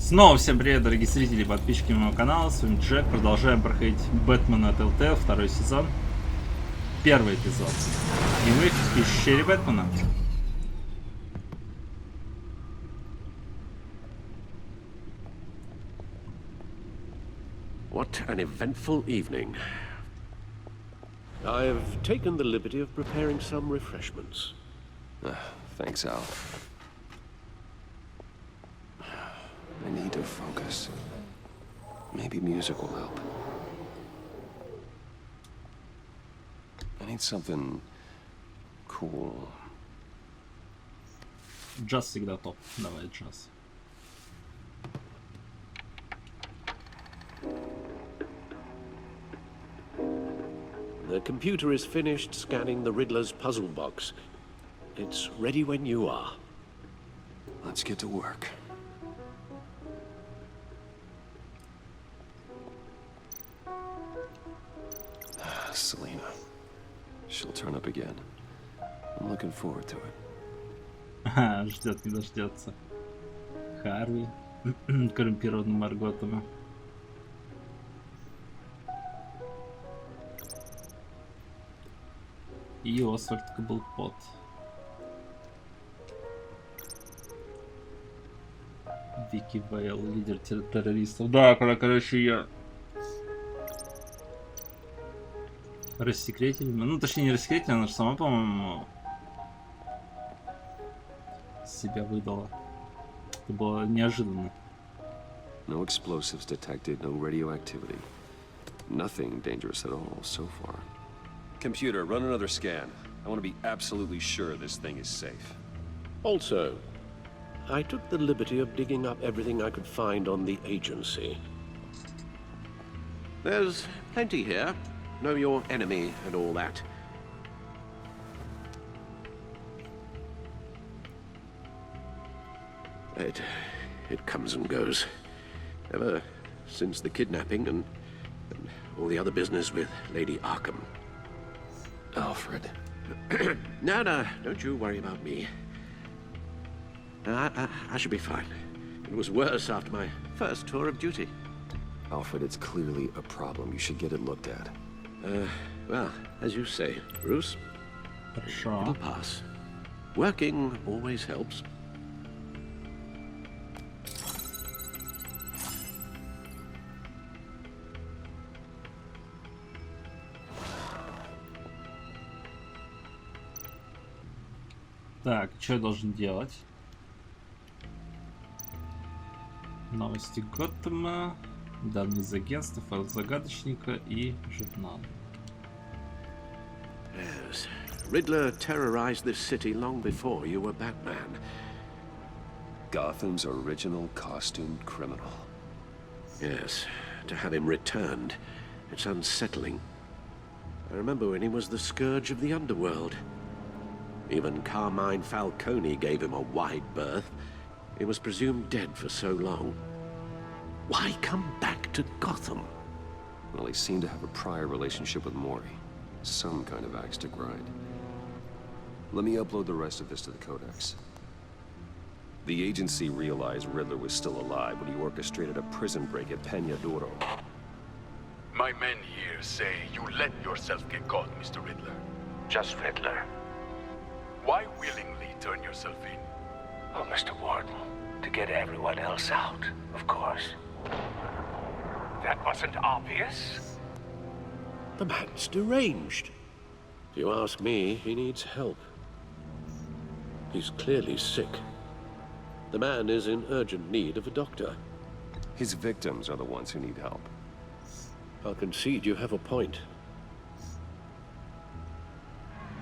Снова всем привет, дорогие зрители и подписчики моего канала, с вами Джек. Продолжаем проходить Бэтмена от ЛТ, второй сезон, первый эпизод. И мы в пещере Бэтмена. What an eventful evening. I've taken the liberty of preparing some refreshments. Thanks, Al. I need to focus. Maybe music will help. I need something cool. Джаз всегда топ. Давай джаз. The computer is finished scanning the Riddler's puzzle box. It's ready when you are. Let's get to work. Selena. She'll turn up again. I'm looking forward to it. Ждет, не дождется. Харви, коррумпированным Марготом. И Освальд Каблпот. Вики Вейл, лидер террористов. Да, короче, я рассекретили. Ну, точнее, не рассекретили, она же сама, по-моему, себя выдала. Это было неожиданно. No explosives detected, no radioactivity. Nothing dangerous at all so far. Computer, run another scan. I want to be absolutely sure this thing is safe. Also, I took the liberty of digging up everything I could find on the agency. There's plenty here. Know your enemy and all that. It comes and goes. Ever since the kidnapping and all the other business with Lady Arkham. Alfred. No, don't you worry about me. I should be fine. It was worse after my first tour of duty. Alfred, it's clearly a problem. You should get it looked at. Well, as you say, Bruce, Хорошо. it'll pass. Working always helps. Так, что я должен делать? Новости Готэма, данные из агентства, файл загадочника и журнал. Yes. Riddler terrorized this city long before you were Batman. Gotham's original costumed criminal. Yes, to have him returned, it's unsettling. I remember when he was the scourge of the underworld. Even Carmine Falcone gave him a wide berth. He was presumed dead for so long. Why come back to Gotham? Well, he seemed to have a prior relationship with Maury. Some kind of axe to grind. Let me upload the rest of this to the Codex. The agency realized Riddler was still alive when he orchestrated a prison break at Peña Duro. My men here say you let yourself get caught, Mr. Riddler. Just Riddler. Why willingly turn yourself in? Oh, Mr. Warden, to get everyone else out, of course. That wasn't obvious? The man's deranged. If you ask me, he needs help. He's clearly sick. The man is in urgent need of a doctor. His victims are the ones who need help. I'll concede you have a point.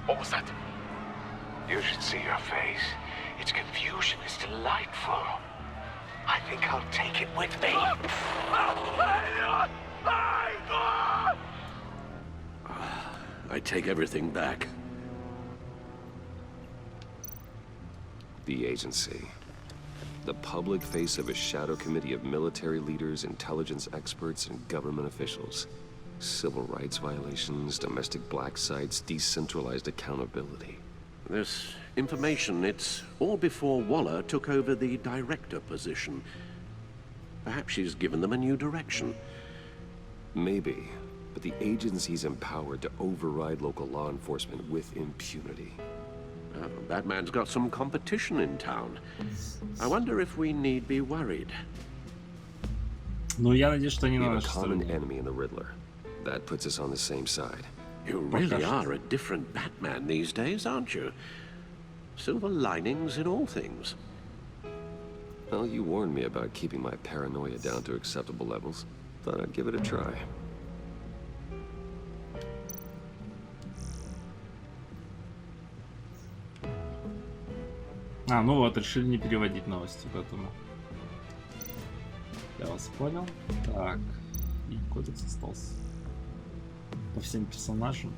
What was that? You should see your face. Its confusion is delightful. I think I'll take it with me. I take everything back. The agency. The public face of a shadow committee of military leaders, intelligence experts, and government officials. Civil rights violations, domestic black sites, decentralized accountability. This information, it's all before Waller took over the director position. Perhaps she's given them a new direction. Maybe, but the agency's empowered to override local law enforcement with impunity. Oh, Batman's got some competition in town. I wonder if we need be worried. Ну, я надеюсь, что не We на have a нашей common стороне. enemy in the Riddler. That puts us on the same side. You really are a different Batman these days, aren't you? Silver linings in all things. Well, you warned me about keeping my paranoia down to acceptable levels. Thought I'd give it a try. А, ну вот, решили не переводить новости, поэтому... Я вас понял. Так, и кодекс остался. По всем персонажам.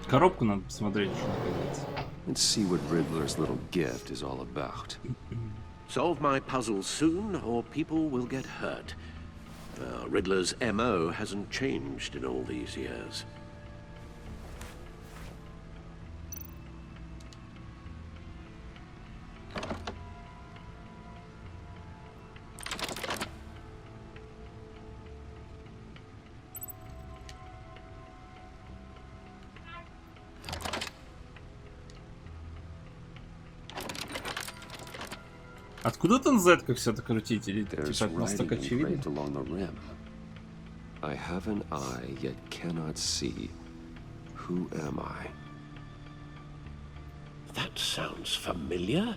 Коробку надо посмотреть, что наконец. Let's see what Riddler's little gift is all about. Solve my puzzle soon, or people will get hurt. Riddler's MO hasn't changed in all these years. Откуда там Z, как все это крутить? Или There's типа это настолько writing очевидно? engraved along the rim. I have an eye, yet cannot see. Who am I? That sounds familiar.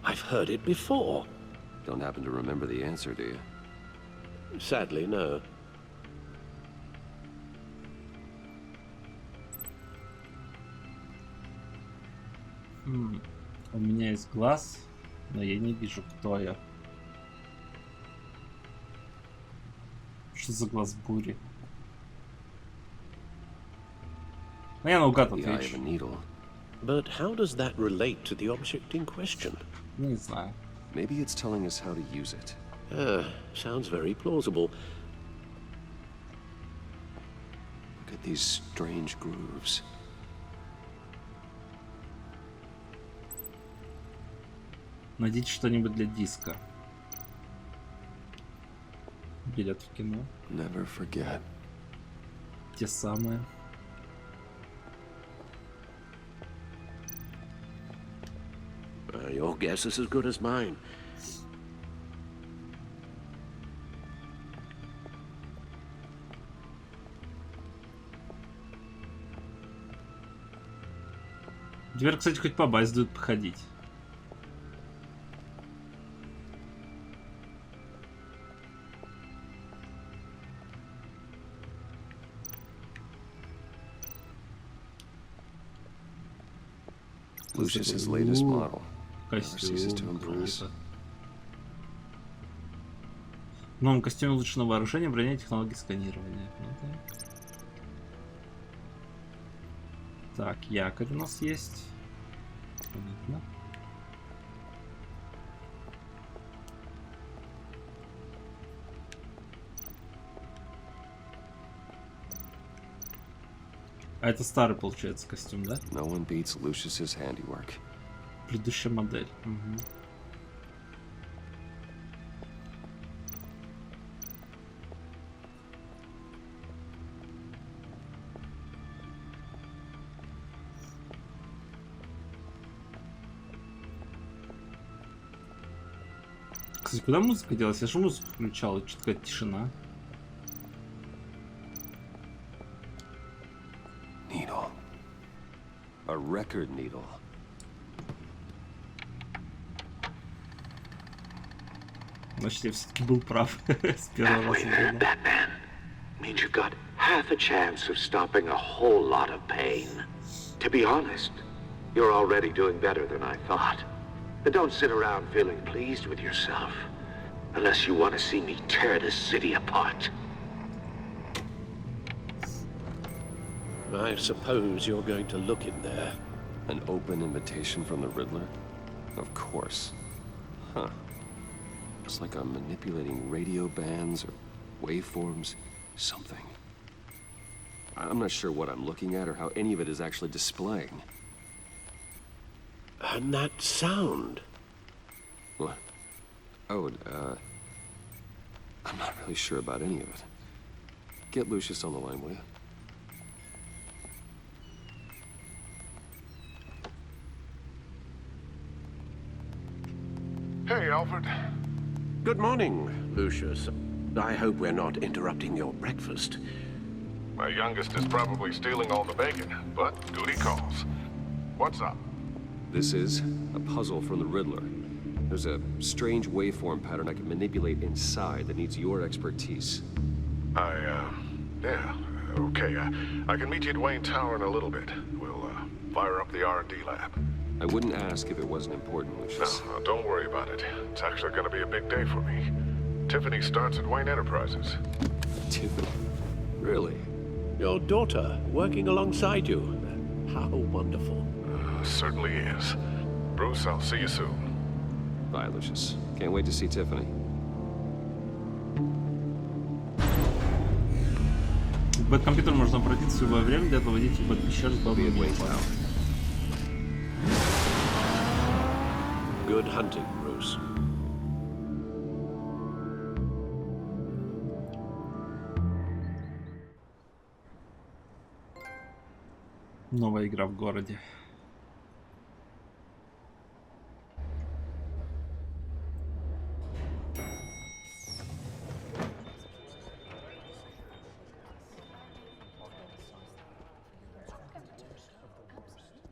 I've heard it before. Don't happen to remember the answer, do you? Sadly, no. У меня есть глаз, но я не вижу, кто я. Что за глаз бури? Ну, я наугад The eye of a отвечу. needle. But how does that relate to the object in question? Не знаю. Maybe it's telling us how to use it. Sounds very plausible. Look at these strange grooves. Найдите что-нибудь для диска. Билет в кино. Never forget. Те самые. Your guess is as good as mine. Теперь, кстати, хоть по базе дают походить. Lucius's latest model. Never ceases to Костюм. impress. Круто. В новом костюме улучшено вооружение, броня и технологии сканирования. Ну да. Так, якорь у нас есть. Понятно. А это старый, получается, костюм, да? No one beats Lucius's handiwork. Предыдущая модель. Мгм. Кстати, куда музыка делась? Я же музыку включал, и что-то такая тишина. Needle. A record needle. Значит, я все-таки был прав с первого Halfway раза. there, было. Batman. Means you've got half a chance of stopping a whole lot of pain. To be honest, you're already doing better than I thought. But don't sit around feeling pleased with yourself. Unless you want to see me tear this city apart. I suppose you're going to look in there. An open invitation from the Riddler? Of course. Huh. It's like I'm manipulating radio bands or waveforms, something. I'm not sure what I'm looking at or how any of it is actually displaying. And that sound. What? Oh, I'm not really sure about any of it. Get Lucius on the line, will you? Hey, Alfred. Good morning, Lucius. I hope we're not interrupting your breakfast. My youngest is probably stealing all the bacon, but duty calls. What's up? This is a puzzle from the Riddler. There's a strange waveform pattern I can manipulate inside that needs your expertise. Yeah, okay. I can meet you at Wayne Tower in a little bit. We'll, fire up the R&D lab. I wouldn't ask if it wasn't important, Lucius. No, don't worry about it. It's actually gonna be a big day for me. Tiffany starts at Wayne Enterprises. Tiffany? Really? Your daughter working alongside you. How wonderful. Certainly is. Bruce, I'll see you soon. Bye, Lucius. Can't wait to see Tiffany. В бэт-компьютер можно обратиться в любое время для этого вводите в бэт-пещеру с бабой Уэйна. Good hunting, Bruce. Новая игра в городе.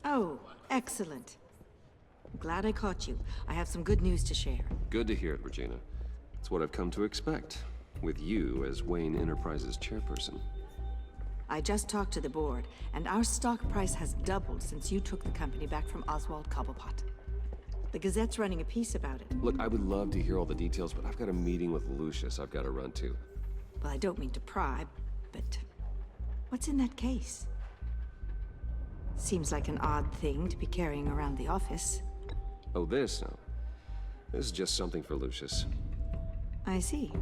Oh, excellent. Glad I caught you. I have some good news to share. Good to hear it, Regina. It's what I've come to expect, with you as Wayne Enterprises chairperson. I just talked to the board, and our stock price has doubled since you took the company back from Oswald Cobblepot. The Gazette's running a piece about it. Look, I would love to hear all the details, but I've got a meeting with Lucius I've got to run to. Well, I don't mean to pry, but what's in that case? Seems like an odd thing to be carrying around the office. Oh, this? No. This is just something for Lucius. I see.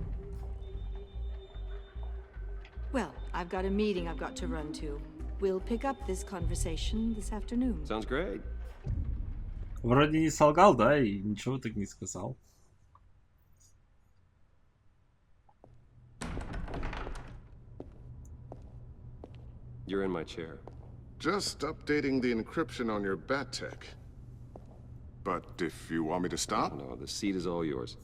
Well, I've got a meeting I've got to run to. We'll pick up this conversation this afternoon. Sounds great. Вроде не солгал, да, и ничего так не сказал. You're in my chair. Just updating the encryption on your bat tech. But if you want me to stop, No, the seat is all yours.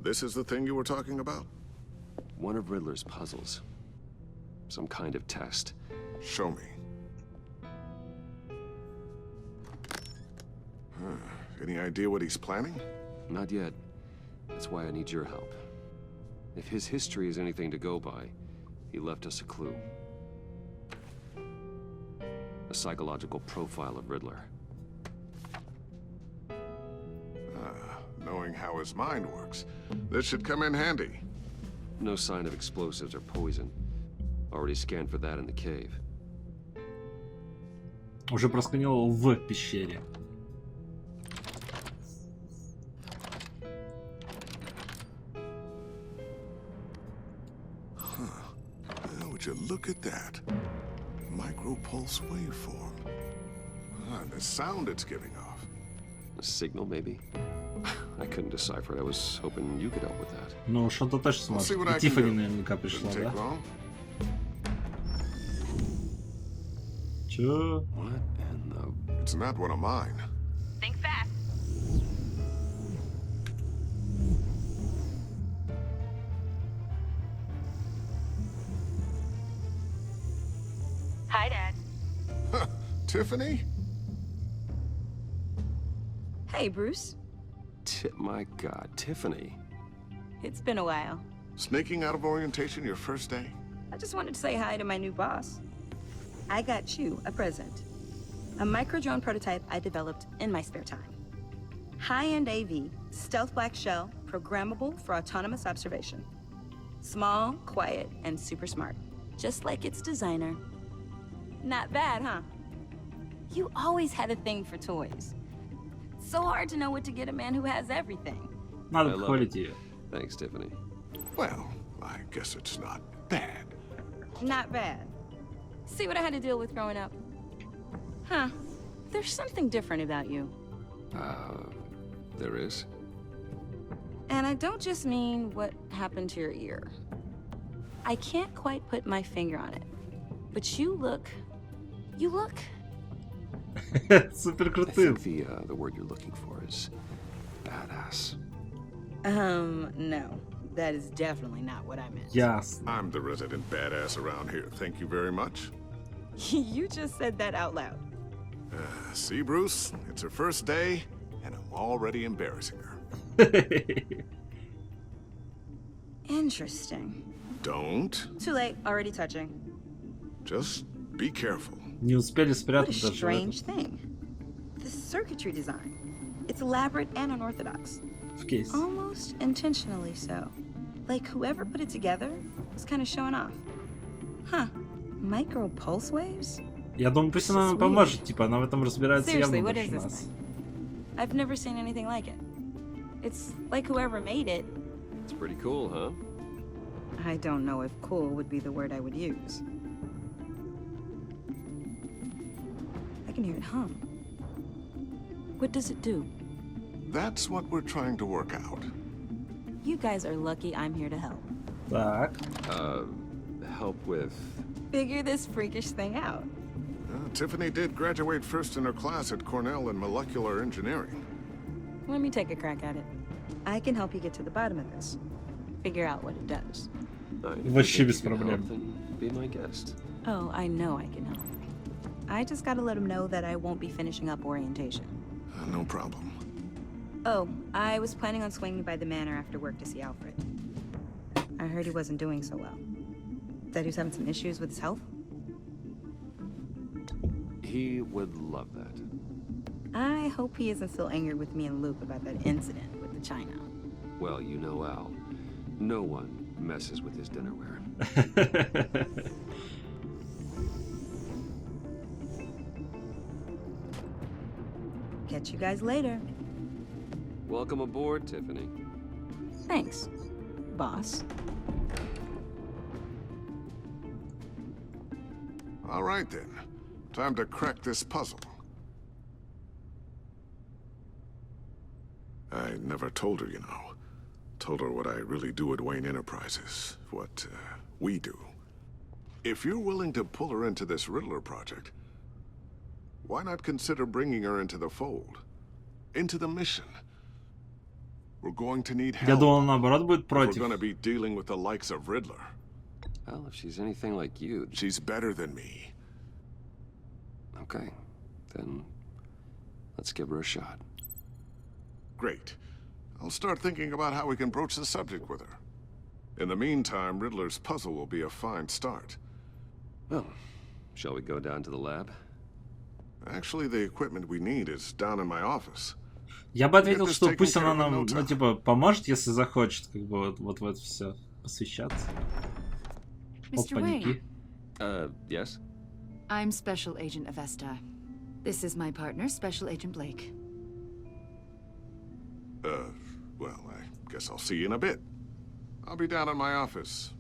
this is the thing you were talking about? One of Riddler's puzzles. Some kind of test. Show me. Any idea what he's planning? Not yet. That's why I need your help. If his history is anything to go by, he left us a clue. A psychological profile of Riddler. Knowing how his mind works, this should come in handy. No sign of explosives or poison. Already scanned for that in the cave. Уже просканировал в пещере. Would you look at that? Micropulse waveform. And the sound it's giving off. A signal, maybe? I couldn't decipher it. I was hoping you could help with that. Ну, что-то точно We'll see сможет. what I И can Тиффани do. наверняка пришла, Shouldn't take да? long. Чё? What in the... It's not one of mine. Think fast. Hi, Dad. Tiffany? Hey, Bruce. My God, Tiffany. It's been a while. Sneaking out of orientation your first day? I just wanted to say hi to my new boss. I got you a present. A micro-drone prototype I developed in my spare time. High-end AV, stealth black shell, programmable for autonomous observation. Small, quiet, and super smart. Just like its designer. Not bad, huh? You always had a thing for toys. It's so hard to know what to get a man who has everything. Надо I love похвалить it. ее. Thanks, Tiffany. Well, I guess it's not bad. Not bad. See what I had to deal with growing up? Huh. There's something different about you. There is? And I don't just mean what happened to your ear. I can't quite put my finger on it. But you look... Супер I крутым. think the word you're looking for is badass. No. That is definitely not what I meant. Ясно. I'm the resident badass around here. Thank you very much. You just said that out loud. See, Bruce? It's her first day, and I'm already embarrassing her. Interesting. Don't. Too late. Already touching. Just be careful. Не успели What a спрятать даже. strange thing. The circuitry design. It's elaborate and unorthodox. В кейс. Almost intentionally so. Like whoever put it together was kind of showing off. Huh. Micro pulse waves? Я думаю, пусть она нам поможет, типа, она в этом разбирается Seriously, явно what больше is this нас. thing? I've never seen anything like it. It's like whoever made it. It's pretty cool, huh? I don't know if cool would be the word I would use. I can hear it hum. What does it do? That's what we're trying to work out. You guys are lucky I'm here to help. Так. Help with... Figure this freakish thing out. Tiffany did graduate first in her class at Cornell in molecular engineering. Let me take a crack at it. I can help you get to the bottom of this. Figure out what it does. Вообще без проблем. Be my guest. Oh, I know I can help. I just gotta let him know that I won't be finishing up orientation. No problem. Oh, I was planning on swinging by the manor after work to see Alfred. I heard he wasn't doing so well. That he was having some issues with his health? He would love that. I hope he isn't still angry with me and Luke about that incident with the china. Well, you know Al. No one messes with his dinnerware. Catch you guys later. Welcome aboard, Tiffany. Thanks, boss. All right, then. Time to crack this puzzle. I never told her, you know. Told her what I really do at Wayne Enterprises. What, we do. If you're willing to pull her into this Riddler project, why not consider bringing her into the fold? Into the mission? We're going to need help. Я думал, наоборот, будет We're против. going to be dealing with the likes of Riddler. Well, if she's anything like you... She's better than me. Okay, then let's give her a shot. Great. I'll start thinking about how we can broach the subject with her. In the meantime, Riddler's puzzle will be a fine start. Well, shall we go down to the lab? Actually, the equipment we need is down in my office. Я бы ответил, Get this что taken пусть care она of in нам, no ну, time. типа, поможет, если захочет, как бы, вот в это все посвящаться. Mr. Опаньки. Wayne, Yes? I'm Special Agent Avesta. This is my partner, Special Agent Blake. Well, I guess I'll see you in a bit. I'll be down in my office.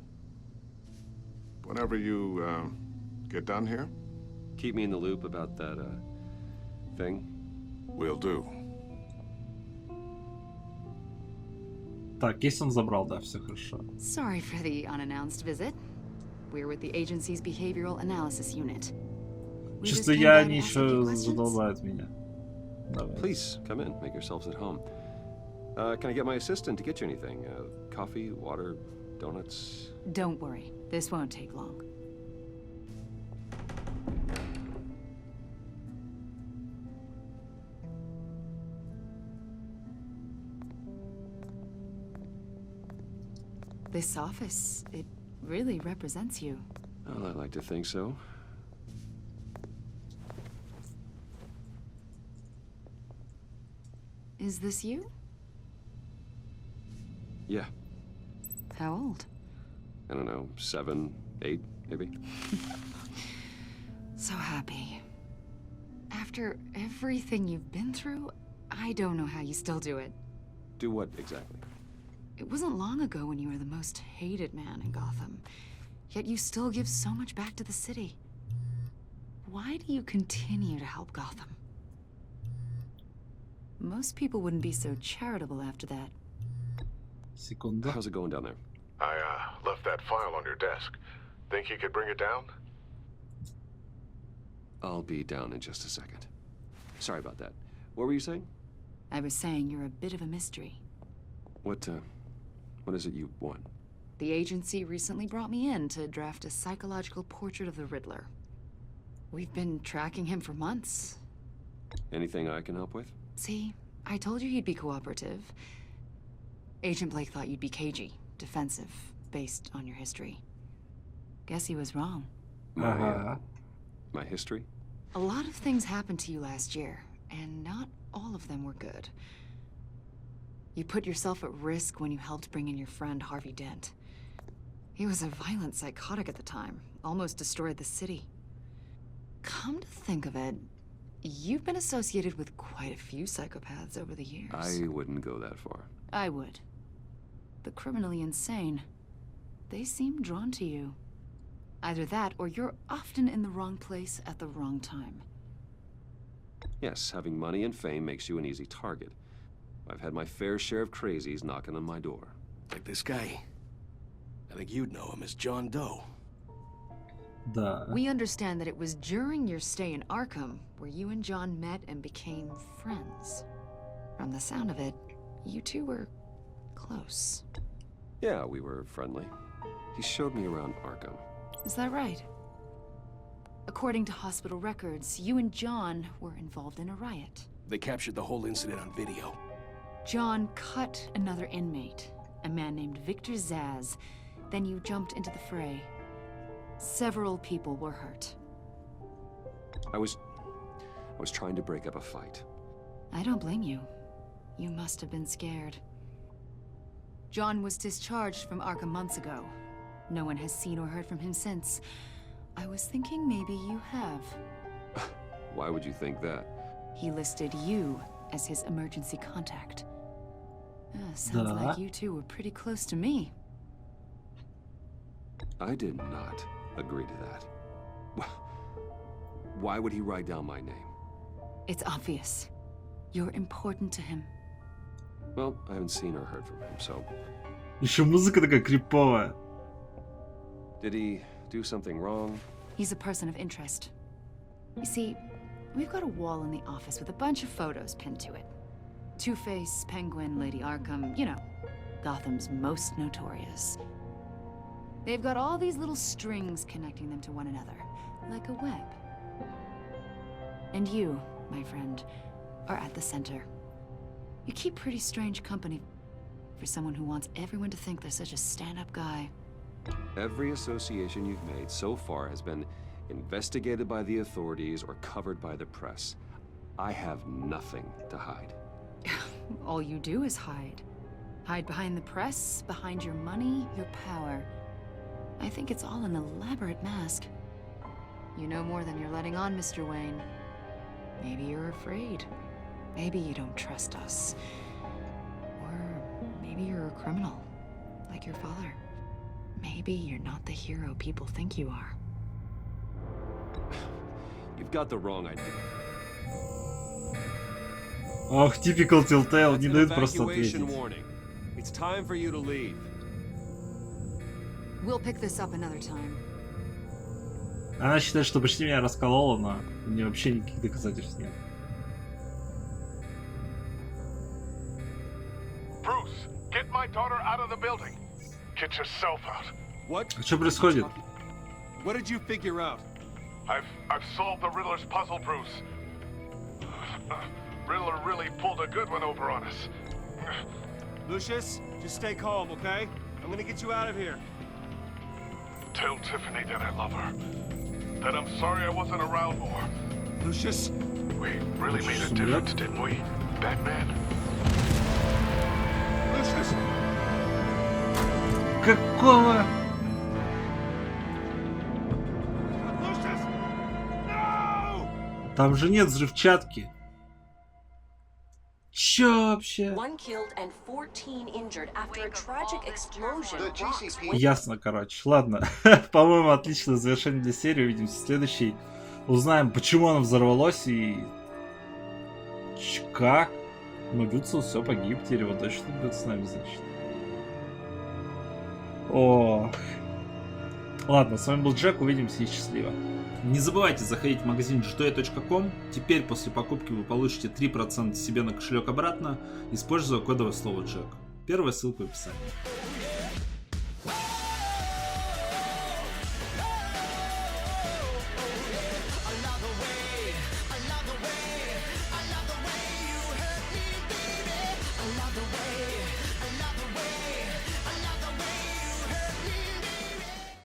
Whenever you, get done here, Keep me in the loop about that, thing. will do. Так, кейс он забрал, да, все хорошо. Sorry for the unannounced visit. We're with the agency's behavioral analysis unit. We just Чувствую, came я by to они ask a few еще questions. задолбают меня. Давай. Please, come in. Make yourselves at home. Can I get my assistant to get you anything? Coffee, water, donuts? Don't worry, this won't take long. This office, it really represents you. Well, I'd like to think so. Is this you? Yeah, How old? I don't know, 7, 8, maybe? So happy. After everything you've been through, I don't know how you still do it. Do what exactly? It wasn't long ago when you were the most hated man in Gotham. Yet you still give so much back to the city. Why do you continue to help Gotham? Most people wouldn't be so charitable after that. Секунду. How's it going down there? I, left that file on your desk. Think you could bring it down? I'll be down in just a second. Sorry about that. What were you saying? I was saying you're a bit of a mystery. What is it you want? The agency recently brought me in to draft a psychological portrait of the Riddler. We've been tracking him for months. Anything I can help with? See, I told you he'd be cooperative. Agent Blake thought you'd be cagey, defensive, based on your history. Guess he was wrong. My history? A lot of things happened to you last year, and not all of them were good. You put yourself at risk when you helped bring in your friend Harvey Dent. He was a violent psychotic at the time, almost destroyed the city. Come to think of it, you've been associated with quite a few psychopaths over the years. I wouldn't go that far. I would. The criminally insane. They seem drawn to you. Either that, or you're often in the wrong place at the wrong time. Yes, having money and fame makes you an easy target. I've had my fair share of crazies knocking on my door. Like this guy. I think you'd know him as John Doe. Да. We understand that it was during your stay in Arkham where you and John met and became friends. From the sound of it, you two were close. Yeah, we were friendly. He showed me around Arkham. Is that right? According to hospital records, you and John were involved in a riot. They captured the whole incident on video. John cut another inmate, a man named Victor Zsasz. Then you jumped into the fray. Several people were hurt. I was trying to break up a fight. I don't blame you. You must have been scared. John was discharged from Arkham months ago. No one has seen or heard from him since. I was thinking maybe you have. Why would you think that? He listed you as his emergency contact. Sounds like you two were pretty close to me. I did not agree to that. Why would he write down my name? It's obvious. You're important to him. Well, I haven't seen or heard from him, so... Еще музыка такая криповая. Did he do something wrong? He's a person of interest. You see, we've got a wall in the office with a bunch of photos pinned to it. Two-Face, Penguin, Lady Arkham, you know, Gotham's most notorious. They've got all these little strings connecting them to one another, like a web. And you, my friend, are at the center. You keep pretty strange company for someone who wants everyone to think they're such a stand-up guy. Every association you've made so far has been investigated by the authorities or covered by the press. I have nothing to hide. All you do is hide. Hide behind the press, behind your money, your power. I think it's all an elaborate mask. You know more than you're letting on, Mr. Wayne. Maybe you're afraid. Maybe you don't trust us. Or maybe you're a criminal, like your father. Maybe you're not the hero people think you are. You've got the wrong idea. Ох, typical Telltale, не дают просто ответить. It's time for you to leave. We'll pick this up another time. Она считает, что почти меня расколола, но у нее вообще никаких доказательств нет. Bruce, get my daughter out of the building. Get yourself out. What? А что происходит? What did you figure out? I've solved the Riddler's puzzle, Bruce. Riddler really pulled a good one over on us. Lucius, just stay calm, okay? I'm gonna get you out of here. Tell Tiffany that I love her. That I'm sorry I wasn't around more. Lucius? We really made a difference, didn't we, Batman? Lucius! Какого? Lucius! No! Там же нет взрывчатки. Чё вообще? One killed and 14 injured after a tragic explosion. Ясно, короче. Ладно. По-моему, отличное завершение для серии. Увидимся в следующей. Узнаем, почему оно взорвалось и... Как? Ну, Гюцел все погиб, теперь его точно будет с нами, значит. Ох. Ладно, с вами был Джек, увидимся и счастливо. Не забывайте заходить в магазин gtoy.com. Теперь после покупки вы получите 3% себе на кошелек обратно, используя кодовое слово Джек. Первая ссылка в описании.